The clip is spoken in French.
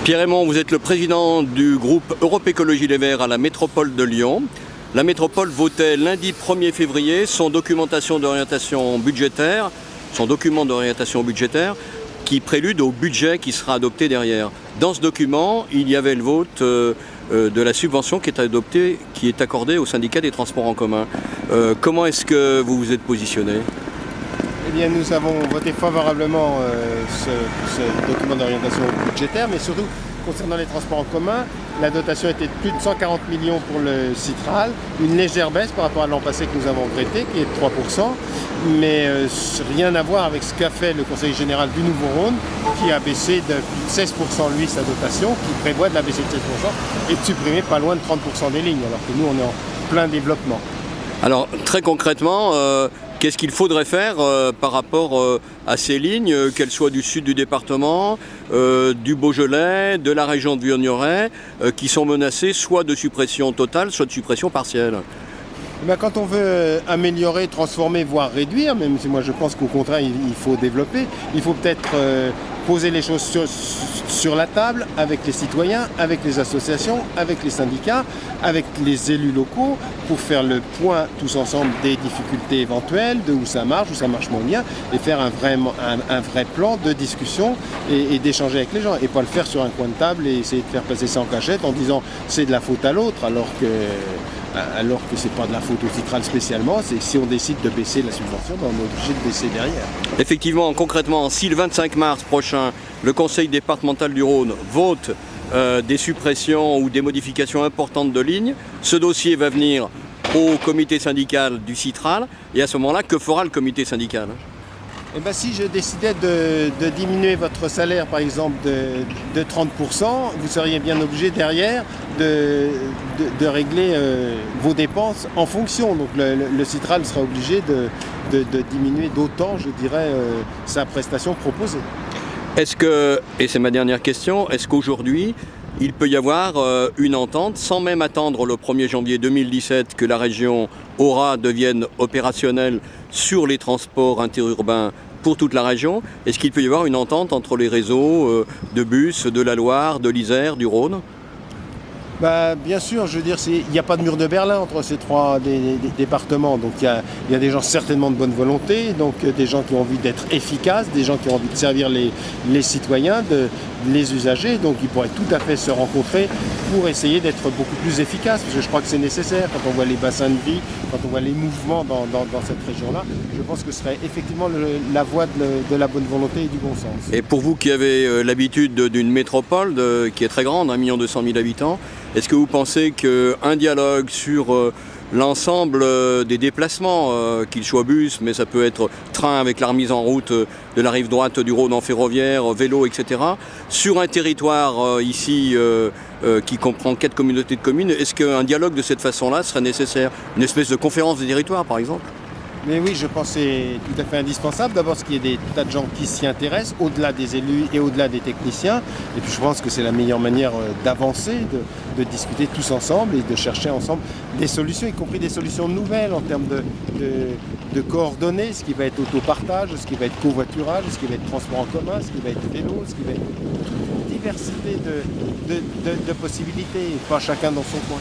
Pierre-Raymond, vous êtes le président du groupe Europe Écologie Les Verts à la métropole de Lyon. La métropole votait lundi 1er février son document d'orientation budgétaire qui prélude au budget qui sera adopté derrière. Dans ce document, il y avait le vote de la subvention qui est accordée au syndicat des transports en commun. Comment est-ce que vous vous êtes positionné ? Eh bien, nous avons voté favorablement ce document d'orientation budgétaire, mais surtout concernant les transports en commun, la dotation était de plus de 140 millions pour le Citral, une légère baisse par rapport à l'an passé que nous avons regretté, qui est de 3%, mais rien à voir avec ce qu'a fait le Conseil général du Nouveau-Rhône, qui a baissé de plus de 16% lui sa dotation, qui prévoit de la baisser de 16% et de supprimer pas loin de 30% des lignes, alors que nous on est en plein développement. Alors très concrètement, qu'est-ce qu'il faudrait faire par rapport à ces lignes, qu'elles soient du sud du département, du Beaujolais, de la région de Viogneray, qui sont menacées soit de suppression totale, soit de suppression partielle ? Quand on veut améliorer, transformer, voire réduire, même si moi je pense qu'au contraire il faut développer, il faut peut-être poser les choses sur la table avec les citoyens, avec les associations, avec les syndicats, avec les élus locaux pour faire le point tous ensemble des difficultés éventuelles, de où ça marche moins bien, et faire un vrai plan de discussion et d'échanger avec les gens, et pas le faire sur un coin de table et essayer de faire passer ça en cachette en disant c'est de la faute à l'autre alors que c'est pas de la faute au Citral spécialement, c'est si on décide de baisser la subvention, on est obligé de baisser derrière. Effectivement, concrètement, si le 25 mars prochain, le Conseil départemental du Rhône vote des suppressions ou des modifications importantes de lignes, ce dossier va venir au comité syndical du Citral, et à ce moment-là, que fera le comité syndical ? Eh bien, si je décidais de diminuer votre salaire, par exemple, de 30%, vous seriez bien obligé derrière de régler vos dépenses en fonction. Donc le Citral sera obligé de diminuer d'autant, je dirais, sa prestation proposée. Est-ce que, et c'est ma dernière question, est-ce qu'aujourd'hui, il peut y avoir une entente, sans même attendre le 1er janvier 2017 que la région Aura devienne opérationnelle sur les transports interurbains pour toute la région? Est-ce qu'il peut y avoir une entente entre les réseaux de bus de la Loire, de l'Isère, du Rhône? Bien sûr, je veux dire, il n'y a pas de mur de Berlin entre ces trois départements. Donc il y a des gens certainement de bonne volonté, donc des gens qui ont envie d'être efficaces, des gens qui ont envie de servir les citoyens, les usagers. Donc ils pourraient tout à fait se rencontrer pour essayer d'être beaucoup plus efficaces, parce que je crois que c'est nécessaire quand on voit les bassins de vie, quand on voit les mouvements dans cette région-là. Je pense que ce serait effectivement la voie de la bonne volonté et du bon sens. Et pour vous qui avez l'habitude d'une métropole qui est très grande, 1 200 000 habitants, est-ce que vous pensez qu'un dialogue sur l'ensemble des déplacements, qu'ils soient bus, mais ça peut être train avec la remise en route de la rive droite du Rhône en ferroviaire, vélo, etc., sur un territoire ici qui comprend 4 communautés de communes, est-ce qu'un dialogue de cette façon-là serait nécessaire? Une espèce de conférence des territoires, par exemple? Mais oui, je pense que c'est tout à fait indispensable. D'abord, parce qu'il y a des tas de gens qui s'y intéressent, au-delà des élus et au-delà des techniciens. Et puis, je pense que c'est la meilleure manière d'avancer, de discuter tous ensemble et de chercher ensemble des solutions, y compris des solutions nouvelles en termes de coordonnées, ce qui va être autopartage, ce qui va être covoiturage, ce qui va être transport en commun, ce qui va être vélo, ce qui va être toute une diversité de possibilités, et pas chacun dans son coin.